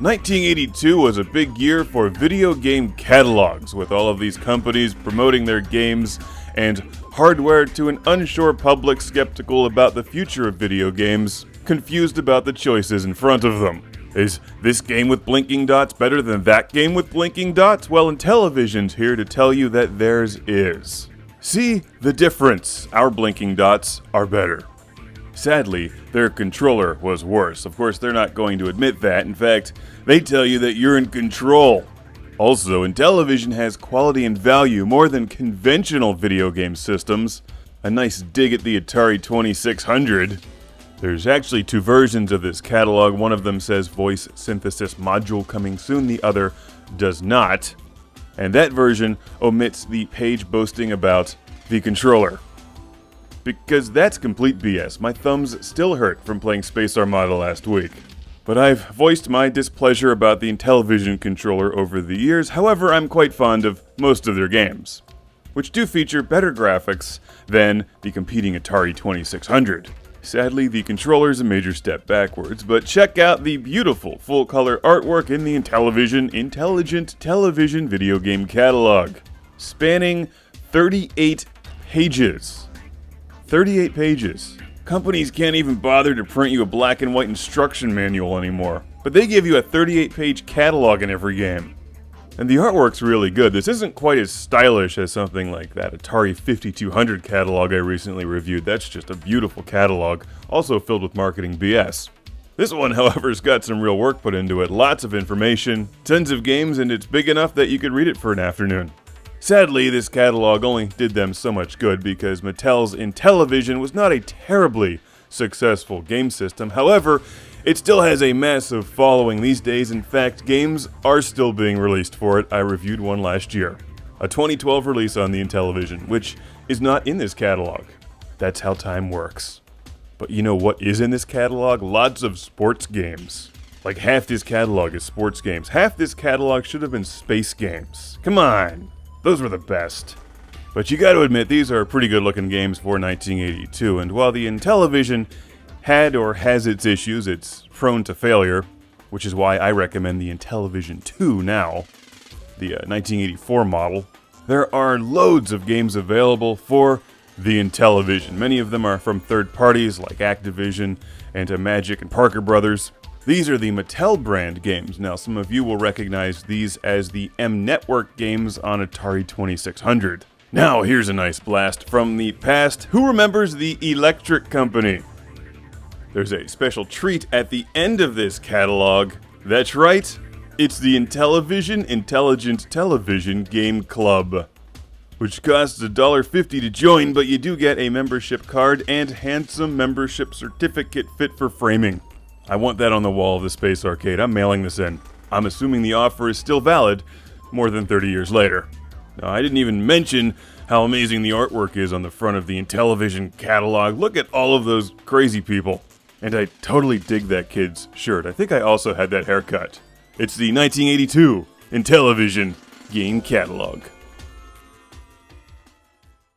1982 was a big year for video game catalogs, with all of these companies promoting their games and hardware to an unsure public skeptical about the future of video games, confused about the choices in front of them. Is this game with blinking dots better than that game with blinking dots? Well, Intellivision's here to tell you that theirs is. See the difference. Our blinking dots are better. Sadly, their controller was worse. Of course, they're not going to admit that. In fact, they tell you that you're in control. Also, Intellivision has quality and value more than conventional video game systems. A nice dig at the Atari 2600. There's actually two versions of this catalog. One of them says voice synthesis module coming soon, the other does not. And that version omits the page boasting about the controller. Because that's complete BS. My thumbs still hurt from playing Space Armada last week. But I've voiced my displeasure about the Intellivision controller over the years. However, I'm quite fond of most of their games, which do feature better graphics than the competing Atari 2600. Sadly, the controller's a major step backwards, but check out the beautiful full-color artwork in the Intellivision Intelligent Television video game catalog, spanning 38 pages. 38 pages. Companies can't even bother to print you a black and white instruction manual anymore, but they give you a 38-page catalog in every game. And the artwork's really good. This isn't quite as stylish as something like that Atari 5200 catalog I recently reviewed. That's just a beautiful catalog, also filled with marketing BS. This one, however, has got some real work put into it. Lots of information, tons of games, and it's big enough that you could read it for an afternoon. Sadly, this catalog only did them so much good because Mattel's Intellivision was not a terribly successful game system. However, it still has a massive following these days. In fact, games are still being released for it. I reviewed one last year. A 2012 release on the Intellivision, which is not in this catalog. That's how time works. But you know what is in this catalog? Lots of sports games. Like half this catalog is sports games. Half this catalog should have been space games. Come on! Those were the best. But you gotta admit, these are pretty good looking games for 1982, and while the Intellivision had or has its issues, it's prone to failure, which is why I recommend the Intellivision 2 now, the 1984 model. There are loads of games available for the Intellivision. Many of them are from third parties like Activision and Magic and Parker Brothers. These are the Mattel brand games. Now, some of you will recognize these as the M Network games on Atari 2600. Now, here's a nice blast from the past. Who remembers the Electric Company? There's a special treat at the end of this catalog. That's right, it's the Intellivision Intelligent Television Game Club, which costs $1.50 to join, but you do get a membership card and handsome membership certificate fit for framing. I want that on the wall of the Space Arcade. I'm mailing this in. I'm assuming the offer is still valid more than 30 years later. Now, I didn't even mention how amazing the artwork is on the front of the Intellivision catalog. Look at all of those crazy people. And I totally dig that kid's shirt. I think I also had that haircut. It's the 1982 Intellivision game catalog.